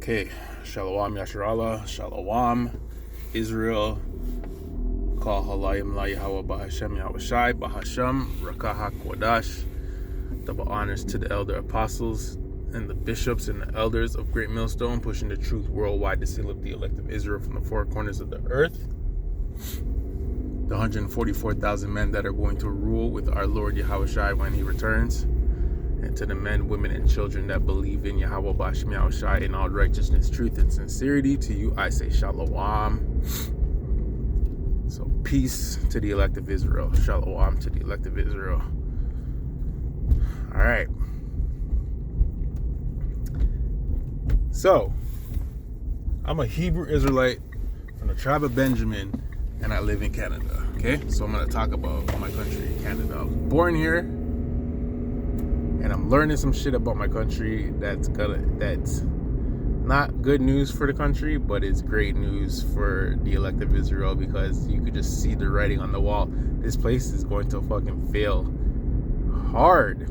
Okay, Shalom Yasharallah, Shalom, Israel, Kal Halayim La Yahweh Bahashem Yahushai, Bahasham, Rakaha Kwadash. Double honors to the elder apostles and the bishops and the elders of Great Millstone, pushing the truth worldwide to seal up the elect of Israel from the four corners of the earth. The 144,000 men that are going to rule with our Lord Yahushai when he returns. And to the men, women, and children that believe in Yahweh Bashem Yahushai in all righteousness, truth, and sincerity, to you I say Shalom. So peace to the elect of Israel. Shalom to the elect of Israel. All right. So, I'm a Hebrew Israelite from the tribe of Benjamin, and I live in Canada. Okay? So I'm going to talk about my country, Canada. I was born here, and I'm learning some shit about my country that's not good news for the country, but it's great news for the elect of Israel, because you could just see the writing on the wall. This place is going to fucking fail hard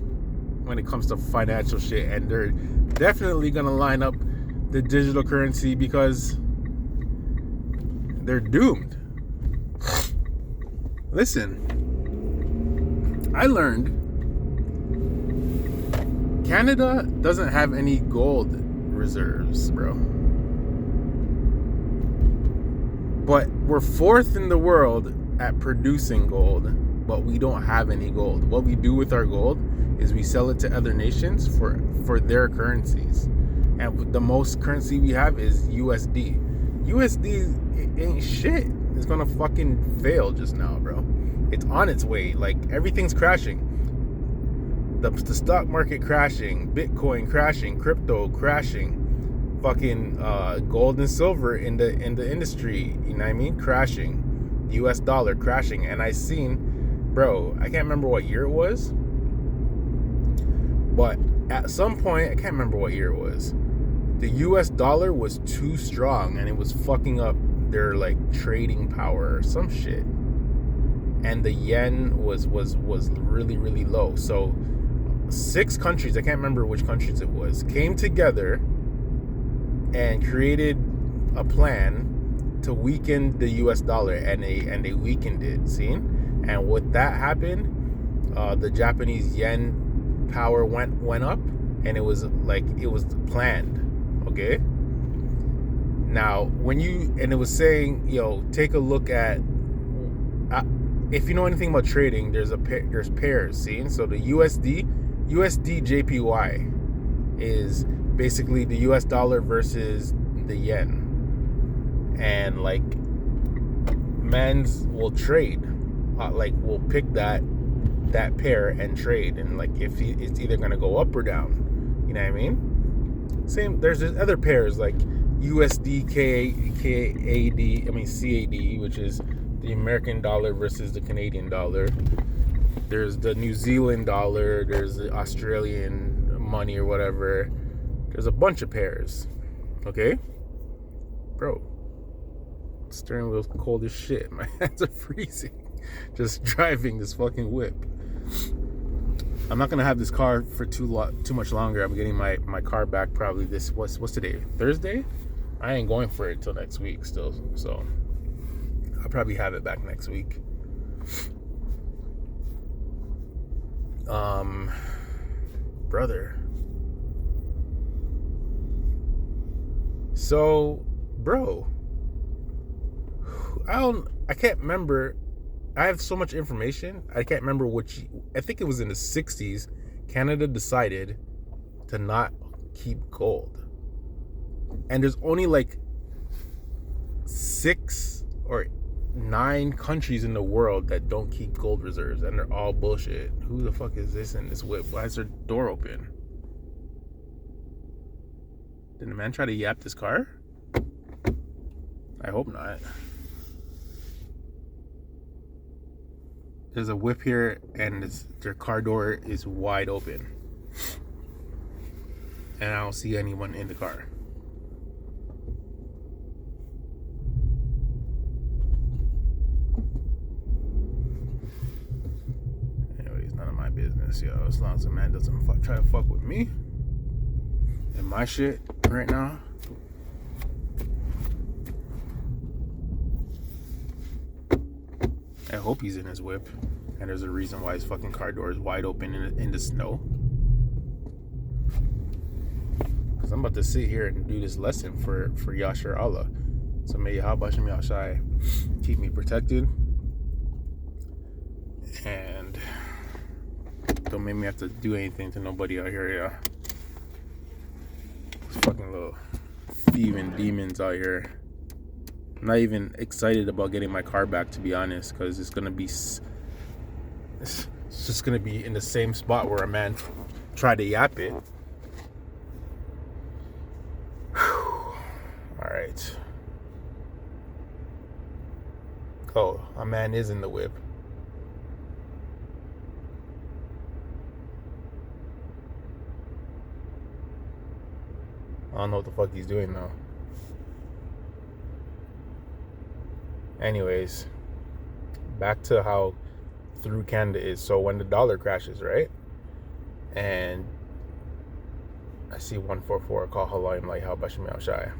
when it comes to financial shit, and they're definitely gonna line up the digital currency because they're doomed. Listen, I learned Canada doesn't have any gold reserves, bro. But we're fourth in the world at producing gold, but we don't have any gold. What we do with our gold is we sell it to other nations for their currencies. And the most currency we have is USD. USD ain't shit. It's gonna fucking fail just now, bro. It's on its way. Like, everything's crashing. The stock market crashing, Bitcoin crashing, crypto crashing, fucking gold and silver in the industry, you know what I mean, crashing, US dollar crashing. And I seen, bro, I can't remember what year it was, but at some point, I can't remember what year it was, the US dollar was too strong and it was fucking up their like trading power or some shit, and the yen was really, really low. So 6 countries, I can't remember which countries it was, came together and created a plan to weaken the US dollar, and they weakened it, see? And with that happened, the Japanese yen power went up, and it was planned, okay? Now, and it was saying, take a look at, if you know anything about trading, there's pairs, see? So the USD JPY is basically the US dollar versus the yen. And like, men's will trade, we'll pick that pair and trade, and like if it's either gonna go up or down, you know what I mean? Same, there's other pairs like USD CAD, which is the American dollar versus the Canadian dollar. There's the New Zealand dollar, there's the Australian money or whatever. There's a bunch of pairs. Okay? Bro, steering wheel's cold as shit. My hands are freezing just driving this fucking whip. I'm not gonna have this car for too much longer. I'm getting my car back probably what's today? Thursday? I ain't going for it till next week still, so I'll probably have it back next week. Brother. So, bro, I can't remember. I have so much information. I can't remember I think it was in the 60s, Canada decided to not keep gold. And there's only like 6 or 9 countries in the world that don't keep gold reserves, and they're all bullshit. Who the fuck is this in this whip? Why is their door open? Did the man try to yap this car? I hope not. There's a whip here, and their car door is wide open, and I don't see anyone in the car. None of my business, as long as a man doesn't try to fuck with me and my shit right now. I hope he's in his whip. And there's a reason why his fucking car door is wide open in the snow. Because I'm about to sit here and do this lesson for Yashar Allah. So may Yahweh Hashem Yahshai keep me protected. And don't make me have to do anything to nobody out here, yeah. These fucking little thieving demons out here. I'm not even excited about getting my car back, to be honest, because it's just gonna be in the same spot where a man tried to yap it. Alright. Oh, a man is in the whip. I don't know what the fuck he's doing though. Anyways, back to how through Canada is. So when the dollar crashes, right? And I see 144 call Halaim like how Bashim Shai.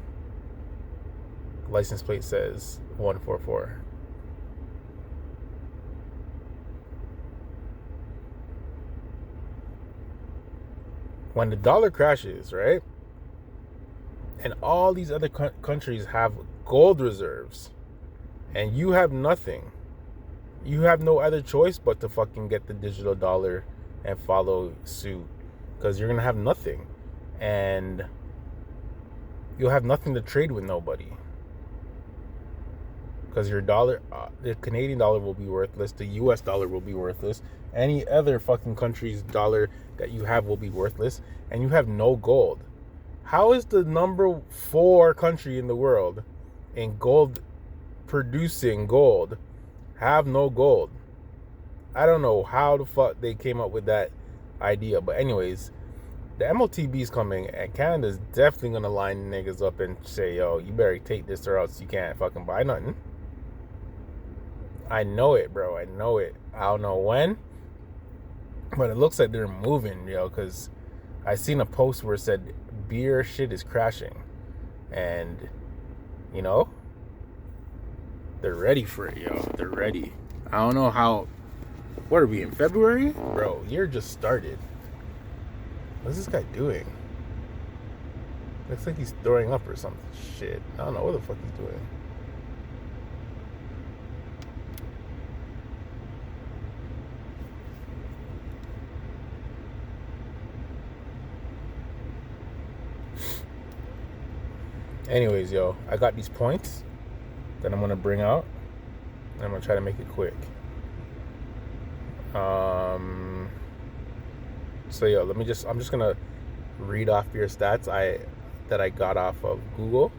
License plate says 144. When the dollar crashes, right? And all these other countries have gold reserves, and you have nothing. You have no other choice but to fucking get the digital dollar and follow suit, because you're gonna have nothing, and you'll have nothing to trade with nobody. Because your dollar, the Canadian dollar will be worthless. The U.S. dollar will be worthless. Any other fucking country's dollar that you have will be worthless, and you have no gold. How is the number 4 country in the world in gold, producing gold, have no gold? I don't know how the fuck they came up with that idea. But anyways, the M.O.T.B is coming, and Canada's definitely going to line niggas up and say, yo, you better take this or else you can't fucking buy nothing. I know it, bro. I know it. I don't know when, but it looks like they're moving, yo, because I seen a post where it said beer shit is crashing, and you know, they're ready for it, yo. They're ready. I don't know how. What are we in February, bro? Year just started. What's this guy doing? Looks like he's throwing up or something. Shit, I don't know what the fuck he's doing. Anyways, yo, I got these points that I'm gonna bring out, and I'm gonna try to make it quick. So yo, I'm just gonna read off your stats that I got off of Google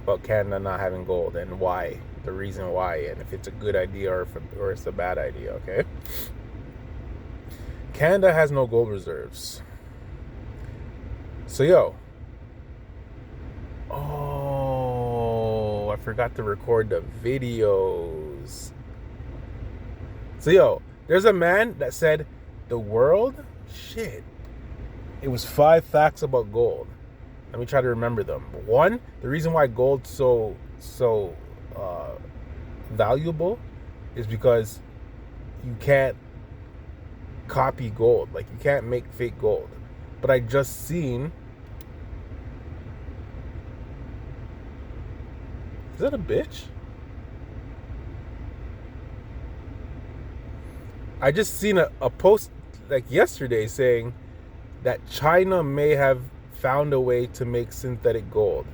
about Canada not having gold and why, the reason why, and if it's a good idea or it's a bad idea. Okay. Canada has no gold reserves. So yo. Oh, I forgot to record the videos. So, yo, there's a man that said the world, shit. It was 5 facts about gold. Let me try to remember them. 1, the reason why gold's so valuable is because you can't copy gold. Like, you can't make fake gold. But I just seen... Is that a bitch? I just seen a post like yesterday saying that China may have found a way to make synthetic gold,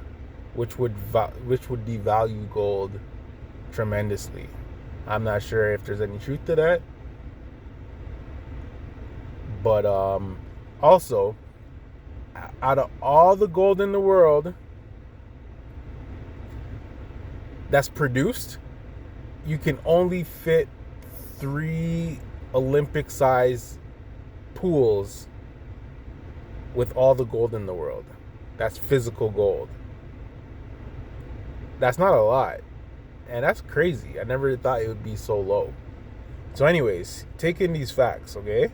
which would devalue gold tremendously. I'm not sure if there's any truth to that, but also, out of all the gold in the world that's produced, you can only fit 3 Olympic size pools with all the gold in the world. That's physical gold. That's not a lot, and that's crazy. I never thought it would be so low. So anyways, take in these facts, okay?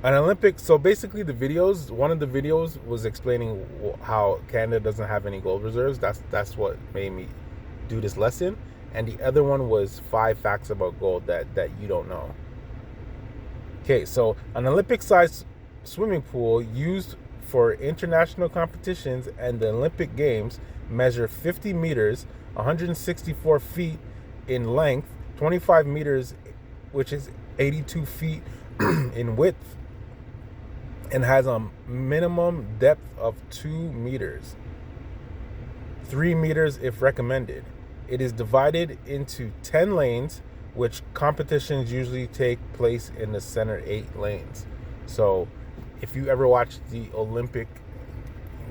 An Olympic, so basically one of the videos was explaining how Canada doesn't have any gold reserves. That's what made me do this lesson, and the other one was 5 facts about gold that you don't know. Okay, so an Olympic-sized swimming pool used for international competitions and the Olympic Games measure 50 meters, 164 feet in length, 25 meters, which is 82 feet in width, and has a minimum depth of 2 meters, 3 meters if recommended. It is divided into 10 lanes, which competitions usually take place in the center 8 lanes. So if you ever watch the Olympic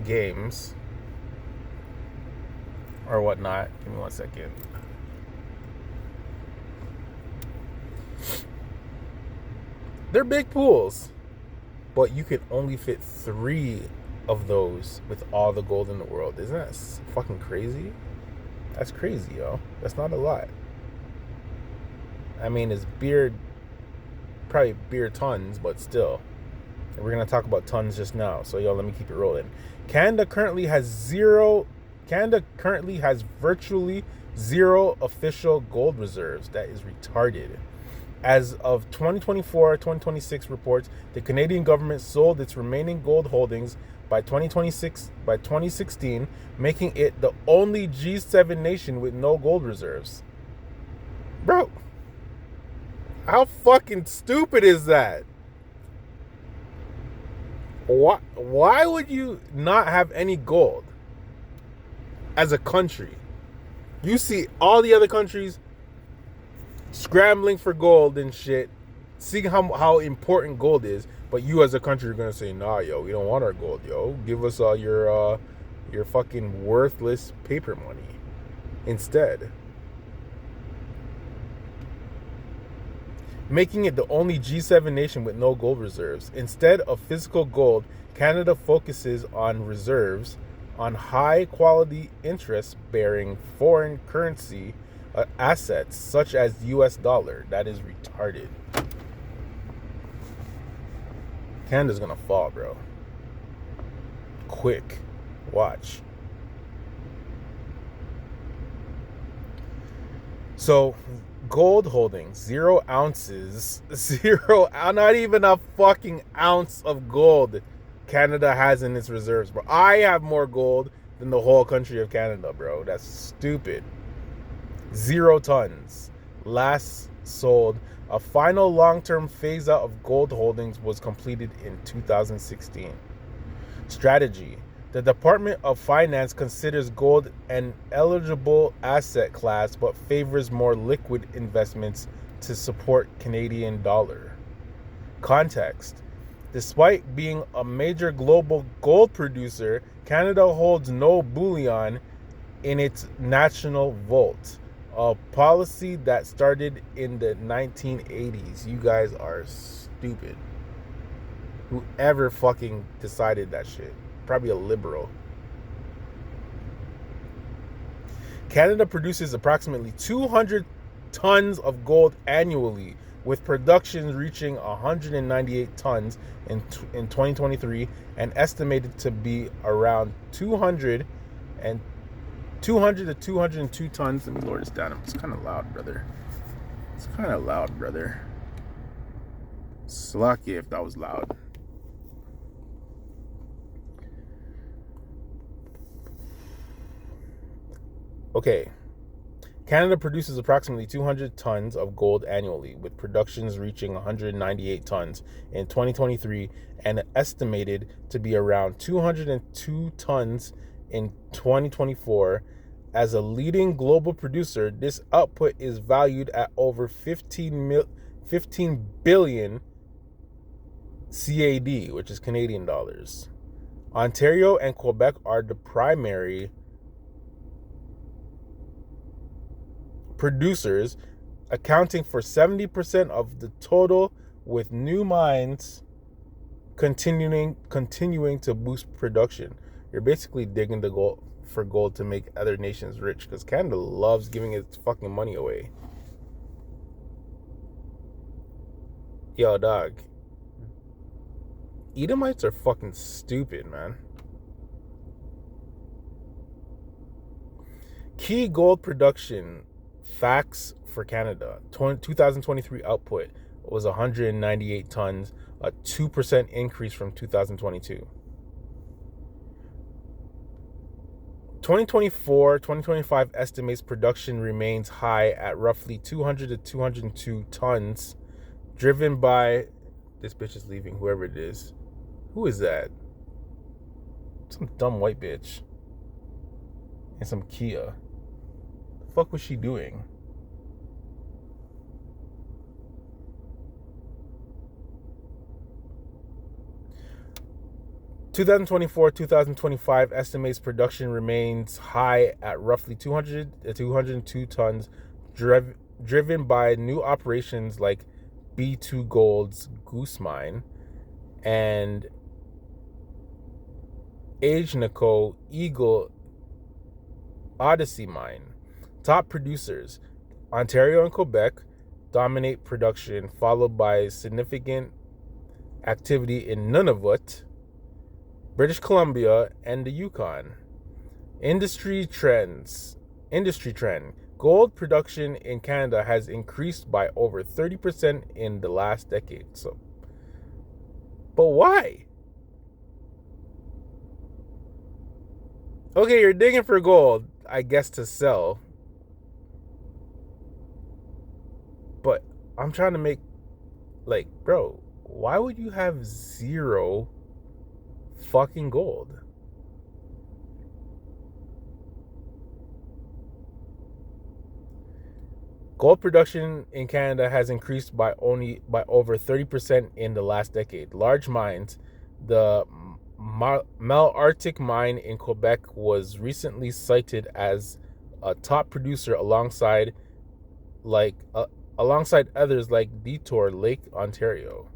Games or whatnot, give me 1 second. They're big pools, but you can only fit 3 of those with all the gold in the world. Isn't that fucking crazy? That's crazy, yo. That's not a lot. I mean, it's probably beer tons, but still. And we're going to talk about tons just now. So, yo, let me keep it rolling. Canada currently has virtually zero official gold reserves. That is retarded. As of 2024-2026 reports, the Canadian government sold its remaining gold holdings by 2016, making it the only G7 nation with no gold reserves. Bro, how fucking stupid is that? Why would you not have any gold as a country? You see all the other countries scrambling for gold and shit, seeing how important gold is, but you as a country are gonna say, nah, yo, we don't want our gold, yo. Give us all your fucking worthless paper money instead. Making it the only G7 nation with no gold reserves. Instead of physical gold, Canada focuses on reserves on high-quality interest-bearing foreign currency assets, such as US dollar. That is retarded. Canada's gonna fall, bro. Quick. Watch. So, gold holdings, 0 ounces, not even a fucking ounce of gold Canada has in its reserves, bro. I have more gold than the whole country of Canada, bro. That's stupid. 0 tons. Last sold. A final long-term phase-out of gold holdings was completed in 2016. Strategy. The Department of Finance considers gold an eligible asset class but favors more liquid investments to support Canadian dollar. Context. Despite being a major global gold producer, Canada holds no bullion in its national vault, a policy that started in the 1980s. You guys are stupid. Whoever fucking decided that shit. Probably a liberal. Canada produces approximately 200 tons of gold annually, with production reaching 198 tons in 2023 and estimated to be around 200 to 202 tons. Let me lower this down. It's kind of loud, brother. Slacky if that was loud. Okay, Canada produces approximately 200 tons of gold annually, with productions reaching 198 tons in 2023 and estimated to be around 202 tons in 2024. As a leading global producer, this output is valued at over 15 billion CAD, which is Canadian dollars. Ontario and Quebec are the primary producers, accounting for 70% of the total, with new mines continuing to boost production. You're basically digging the gold for gold to make other nations rich, because Canada loves giving its fucking money away. Yo, dog. Edomites are fucking stupid, man. Key gold production facts for Canada. 2023 output was 198 tons, a 2% increase from 2022. 2024-2025 estimates production remains high at roughly 200 to 202 tons, driven by, this bitch is leaving, whoever it is. Who is that? Some dumb white bitch. And some Kia. The fuck was she doing? (2024-2025) estimates production remains high at roughly 200 to 202 tons, driven by new operations like B2 Gold's Goose Mine and Agnico Eagle Odyssey Mine. Top producers: Ontario and Quebec dominate production, followed by significant activity in Nunavut, British Columbia, and the Yukon. Industry trend. Gold production in Canada has increased by over 30% in the last decade. But why? Okay, you're digging for gold, I guess, to sell. But I'm trying to make, like, bro, why would you have zero fucking gold? Gold production in Canada has increased by over 30% in the last decade. Large mines, the Malartic mine in Quebec was recently cited as a top producer alongside others like Detour Lake, Ontario.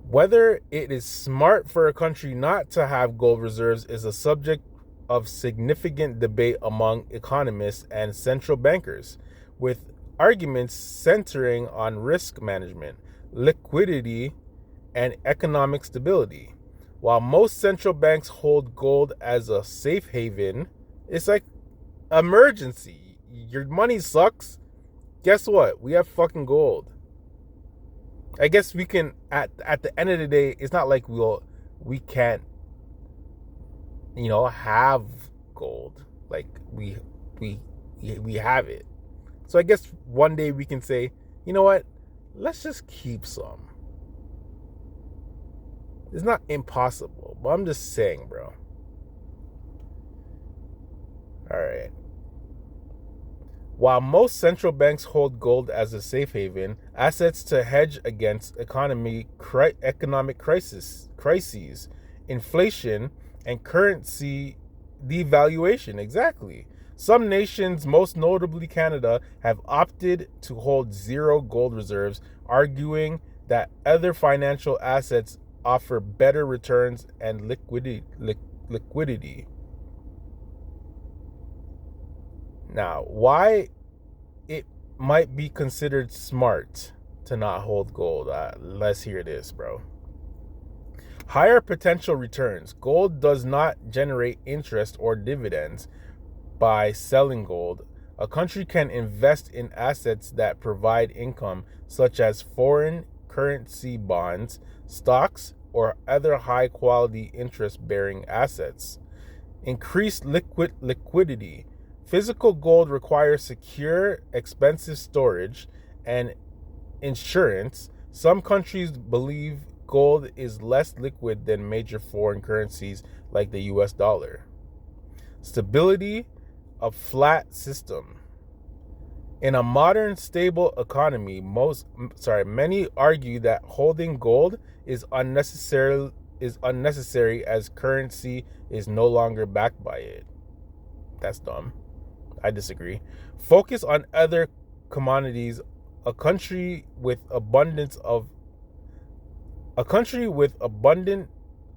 Whether it is smart for a country not to have gold reserves is a subject of significant debate among economists and central bankers, with arguments centering on risk management, liquidity, and economic stability. While most central banks hold gold as a safe haven, it's like emergency. Your money sucks. Guess what? We have fucking gold. I guess we can at the end of the day, it's not like we can't have gold. Like we have it. So I guess one day we can say, you know what? Let's just keep some. It's not impossible, but I'm just saying, bro. All right. While most central banks hold gold as a safe haven, assets to hedge against economic crises, inflation, and currency devaluation. Exactly. Some nations, most notably Canada, have opted to hold zero gold reserves, arguing that other financial assets offer better returns and liquidity. Now, why it might be considered smart to not hold gold? Let's hear this, bro. Higher potential returns. Gold does not generate interest or dividends by selling gold. A country can invest in assets that provide income, such as foreign currency bonds, stocks, or other high-quality interest-bearing assets. Increased liquidity. Physical gold requires secure, expensive storage and insurance. Some countries believe gold is less liquid than major foreign currencies like the US dollar. Stability of flat system. In a modern stable economy, many argue that holding gold is unnecessary as currency is no longer backed by it. That's dumb. I disagree. Focus on other commodities. A country with abundant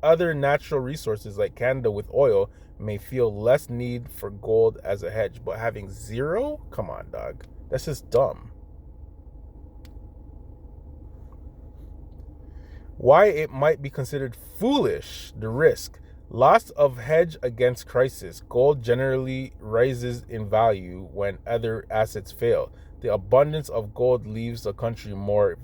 other natural resources like Canada with oil may feel less need for gold as a hedge, but having zero? Come on, dog. That's just dumb. Why it might be considered foolish, the risk. Loss of hedge against crisis. Gold generally rises in value when other assets fail. The abundance of gold leaves a country more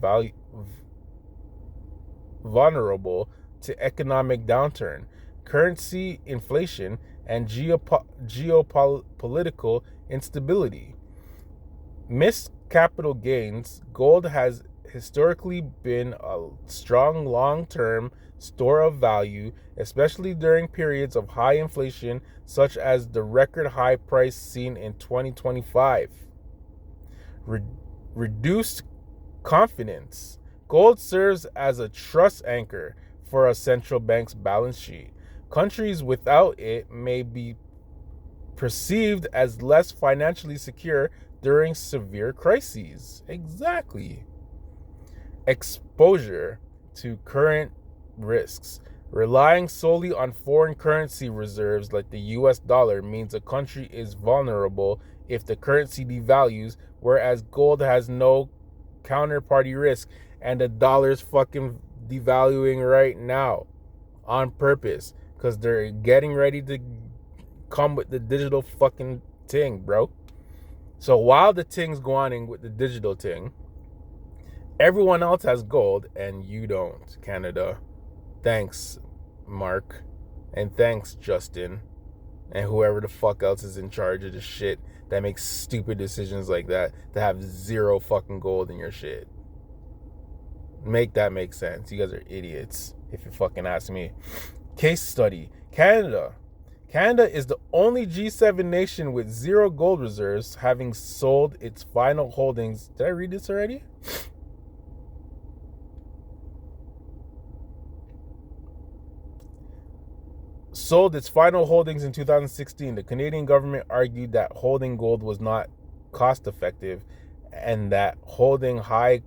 vulnerable to economic downturn, currency inflation, and geopolitical instability. Missed capital gains. Gold has historically been a strong long-term store of value, especially during periods of high inflation, such as the record high price seen in 2025. Reduced confidence. Gold serves as a trust anchor for a central bank's balance sheet. Countries without it may be perceived as less financially secure during severe crises. Exactly. Exposure to current risks. Relying solely on foreign currency reserves like the US dollar means a country is vulnerable if the currency devalues, whereas gold has no counterparty risk, and the dollar's fucking devaluing right now on purpose because they're getting ready to come with the digital fucking thing, bro. So while the thing's going on with the digital thing, everyone else has gold and you don't, Canada. Thanks, Mark. And thanks, Justin. And whoever the fuck else is in charge of the shit that makes stupid decisions like that to have zero fucking gold in your shit. Make that make sense. You guys are idiots, if you fucking ask me. Case study. Canada. Canada is the only G7 nation with zero gold reserves, having sold its final holdings. Did I read this already? Sold its final holdings in 2016. The Canadian government argued that holding gold was not cost effective and that holding high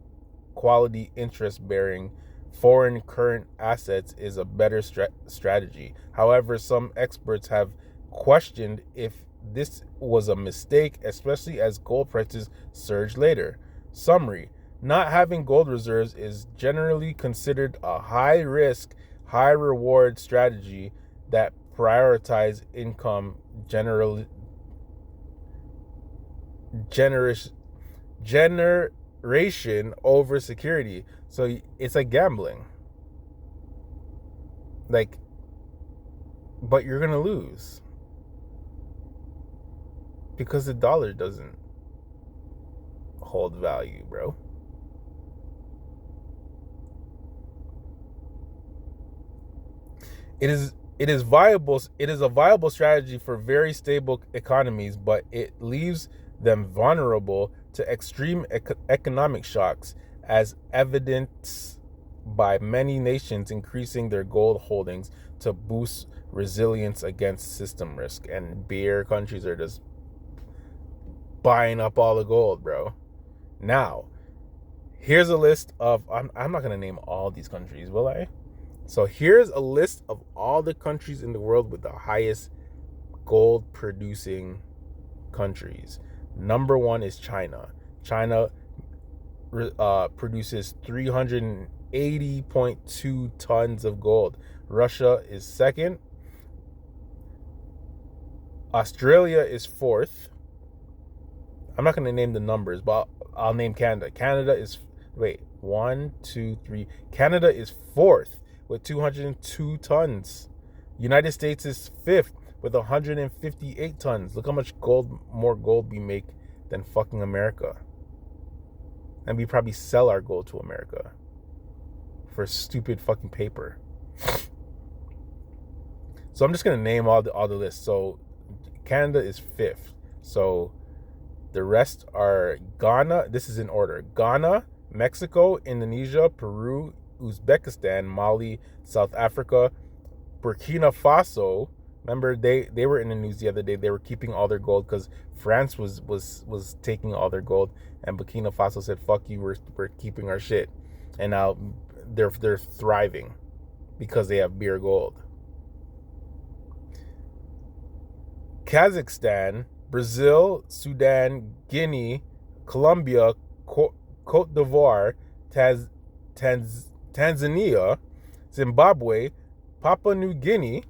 quality interest bearing foreign current assets is a better strategy. However, some experts have questioned if this was a mistake, especially as gold prices surged later. Summary: not having gold reserves is generally considered a high risk, high reward strategy that prioritize income generation over security. So it's like gambling. Like, but you're gonna lose because the dollar doesn't hold value, bro. It is a viable strategy for very stable economies, but it leaves them vulnerable to extreme economic shocks, as evidenced by many nations increasing their gold holdings to boost resilience against system risk. And beer countries are just buying up all the gold, bro. Now, here's a list of, I'm not going to name all these countries, will I? So here's a list of all the countries in the world with the highest gold producing countries. Number one is China. China produces 380.2 tons of gold. Russia is second. Australia is fourth. I'm not going to name the numbers, but I'll name Canada. Canada is Canada is fourth with 202 tons. United States is fifth with 158 tons. Look how much more gold we make than fucking America. And we probably sell our gold to America for stupid fucking paper. So I'm just gonna name all the lists. So Canada is fifth. So the rest are Ghana. This is in order: Ghana, Mexico, Indonesia, Peru, Uzbekistan, Mali, South Africa, Burkina Faso. Remember, they were in the news the other day. They were keeping all their gold because France was taking all their gold, and Burkina Faso said, "Fuck you, we're keeping our shit," and now they're thriving because they have beer gold. Kazakhstan, Brazil, Sudan, Guinea, Colombia, Cote d'Ivoire, Tanzania, Zimbabwe, Papua New Guinea,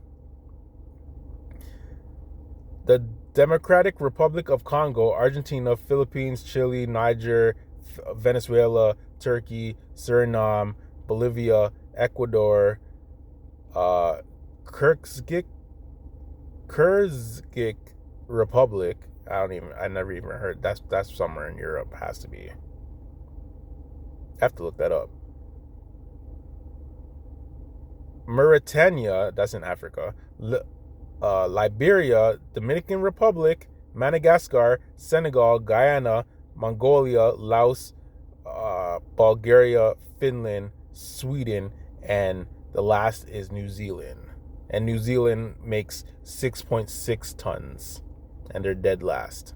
The Democratic Republic of Congo, Argentina, Philippines, Chile, Niger, Venezuela, Turkey, Suriname, Bolivia, Ecuador, Kyrgyz Republic. I never even heard. That's somewhere in Europe. Has to be. I have to look that up. Mauritania, that's in Africa. Liberia, Dominican Republic, Madagascar, Senegal, Guyana, Mongolia, Laos, Bulgaria, Finland, Sweden, and the last is New Zealand. And New Zealand makes 6.6 tons, and they're dead last.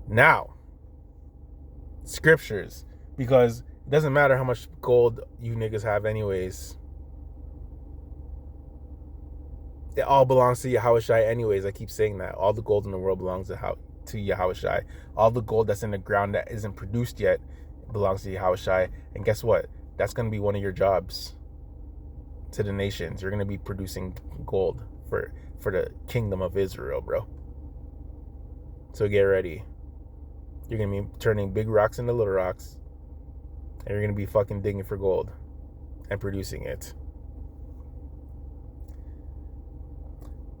Now, scriptures, because it doesn't matter how much gold you niggas have anyways. It all belongs to Yahushua anyways. I keep saying that. All the gold in the world belongs to Yahushua. All the gold that's in the ground that isn't produced yet belongs to Yahushua. And guess what? That's going to be one of your jobs to the nations. You're going to be producing gold for the kingdom of Israel, bro. So get ready. You're going to be turning big rocks into little rocks. And you're going to be fucking digging for gold and producing it.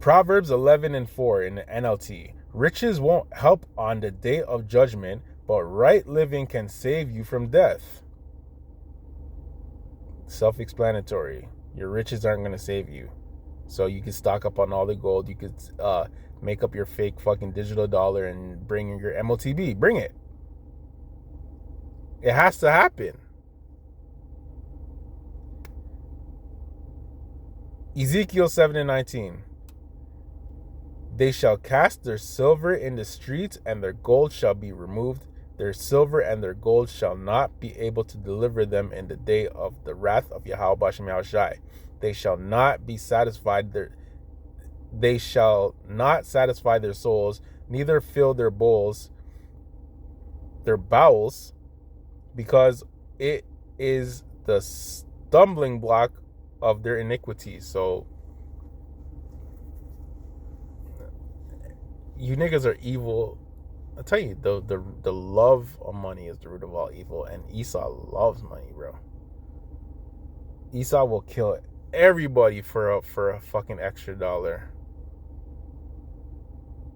Proverbs 11:4 in the NLT. Riches won't help on the day of judgment, but right living can save you from death. Self-explanatory. Your riches aren't going to save you. So you can stock up on all the gold. You could make up your fake fucking digital dollar and bring your M.O.T.B. Bring it. It has to happen. Ezekiel 7:19. They shall cast their silver in the streets, and their gold shall be removed. Their silver and their gold shall not be able to deliver them in the day of the wrath of Yahweh Bashem Yahushai. They shall not be satisfied. They shall not satisfy their souls, neither fill their bowels, because it is the stumbling block of their iniquities. So you niggas are evil. I'll tell you, the love of money is the root of all evil, and Esau loves money, bro. Esau will kill everybody for a fucking extra dollar.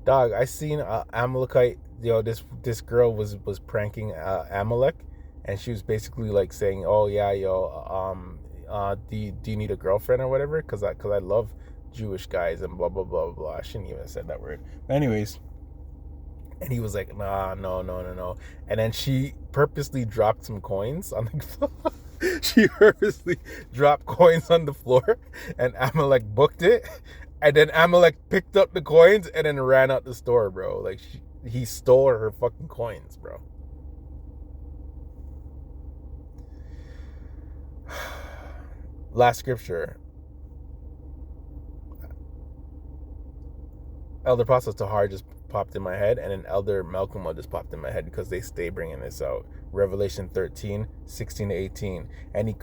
Dog, I seen Amalekite. This girl was pranking Amalek, and she was basically like saying, "Oh yeah, do you need a girlfriend or whatever? Cause I love Jewish guys and blah blah blah blah." I shouldn't even have said that word. But anyways, and he was like, "Nah, no." And then she purposely dropped some coins on the floor. She purposely dropped coins on the floor, and Amalek booked it. And then Amalek picked up the coins and then ran out the store, bro. Like he stole her fucking coins, bro. Last scripture. Elder Pastor Tahar just popped in my head, and then Elder Malcolm just popped in my head because they stay bringing this out. Revelation 13:16-18. And he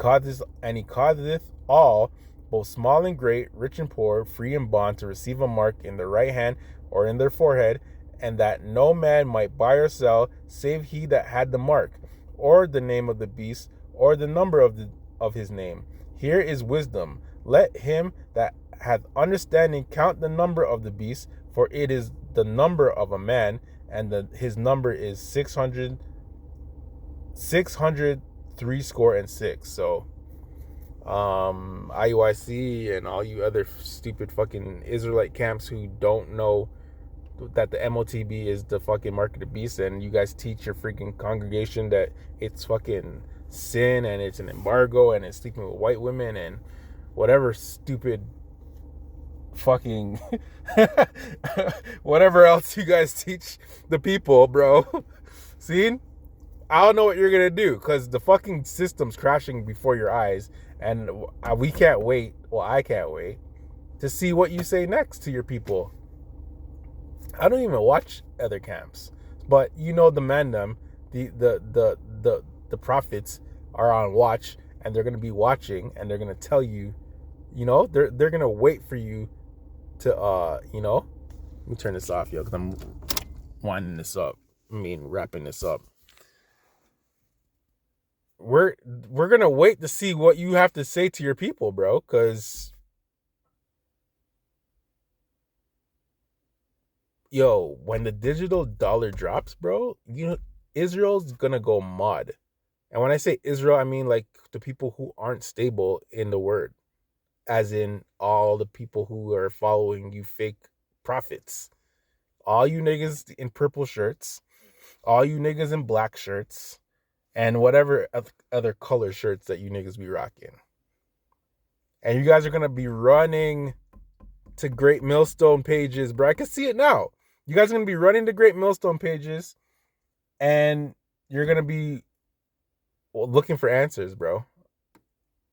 causeth all, both small and great, rich and poor, free and bond, to receive a mark in their right hand or in their forehead, and that no man might buy or sell, save he that had the mark, or the name of the beast, or the number of his name. Here is wisdom. Let him that hath understanding count the number of the beast, for it is the number of a man, and his number is 666. So IUIC and all you other stupid fucking Israelite camps who don't know that the M.O.T.B is the fucking mark of the beast, and you guys teach your freaking congregation that it's fucking sin and it's an embargo and it's sleeping with white women and whatever stupid fucking whatever else you guys teach the people, bro. See? I don't know what you're gonna do, because the fucking system's crashing before your eyes, and we can't wait. Well, I can't wait to see what you say next to your people. I don't even watch other camps, but the mandam, the prophets are on watch, and they're gonna be watching, and they're gonna tell you, they're gonna wait for you to let me turn this off, yo, because I'm winding this up. Wrapping this up. We're gonna wait to see what you have to say to your people, bro, because yo, when the digital dollar drops, bro, Israel's gonna go mod. And when I say Israel, I mean like the people who aren't stable in the word, as in all the people who are following you fake prophets. All you niggas in purple shirts, all you niggas in black shirts, and whatever other color shirts that you niggas be rocking. And you guys are gonna be running to Great Millstone pages, bro. I can see it now. You guys are gonna be running to Great Millstone pages, and you're gonna be looking for answers, bro,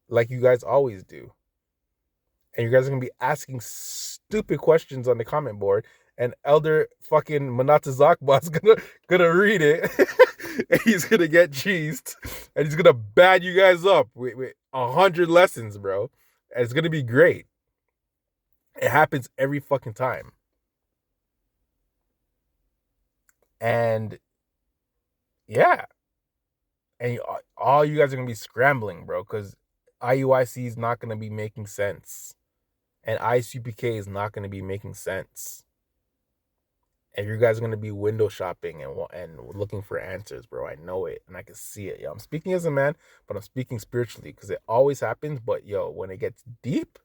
like you guys always do. And you guys are gonna be asking stupid questions on the comment board, and Elder fucking Manatazakba's gonna read it, and he's gonna get cheesed, and he's gonna bad you guys up with 100 lessons, bro. And it's gonna be great. It happens every fucking time. And yeah, and all you guys are gonna be scrambling, bro, because IUIC is not gonna be making sense, and ICPK is not gonna be making sense, and you guys are gonna be window shopping and looking for answers, bro. I know it, and I can see it. Yo, I'm speaking as a man, but I'm speaking spiritually because it always happens. But yo, when it gets deep,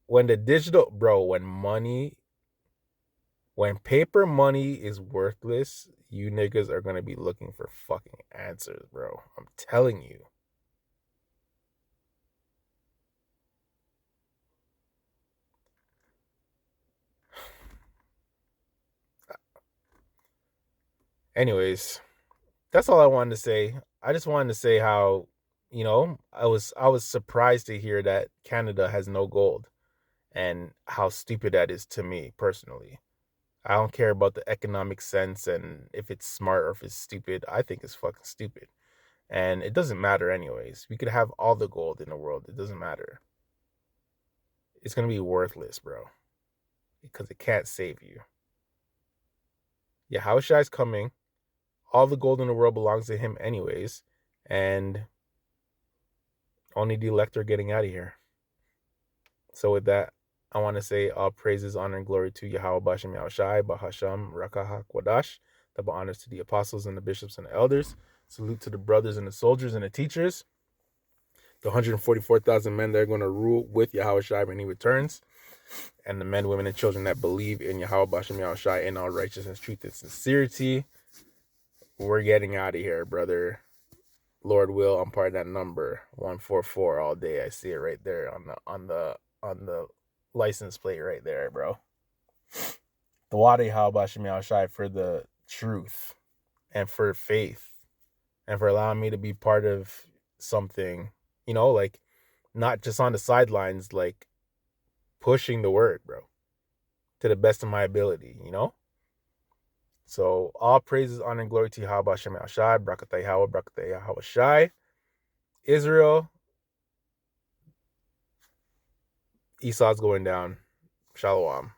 when the digital, bro, when paper money is worthless, you niggas are gonna be looking for fucking answers, bro. I'm telling you. Anyways, that's all I wanted to say. I just wanted to say how, I was surprised to hear that Canada has no gold, and how stupid that is to me personally. I don't care about the economic sense and if it's smart or if it's stupid. I think it's fucking stupid. And it doesn't matter anyways. We could have all the gold in the world. It doesn't matter. It's going to be worthless, bro, because it can't save you. Yahushua's coming. All the gold in the world belongs to him anyways, and only the elect are getting out of here. So with that, I want to say all praises, honor, and glory to Yahweh Bashem Yahushai, Bahasham, Rakahak, Wadash. Double honors to the apostles and the bishops and the elders. Salute to the brothers and the soldiers and the teachers. The 144,000 men that are going to rule with Yahushai when he returns. And the men, women, and children that believe in Yahweh Bashem Yahushai in all righteousness, truth, and sincerity. We're getting out of here, brother. Lord will, I'm part of that number 144 all day. I see it right there on the license plate right there, bro. The Wadi Halbashim Shai for the truth and for faith and for allowing me to be part of something, like not just on the sidelines, like pushing the word, bro, to the best of my ability. So all praises, honor, and glory to Yahweh Hashem Shai, Brakatay Yahweh, Brakatay Yahweh Shai, Israel. Esau's going down. Shalom.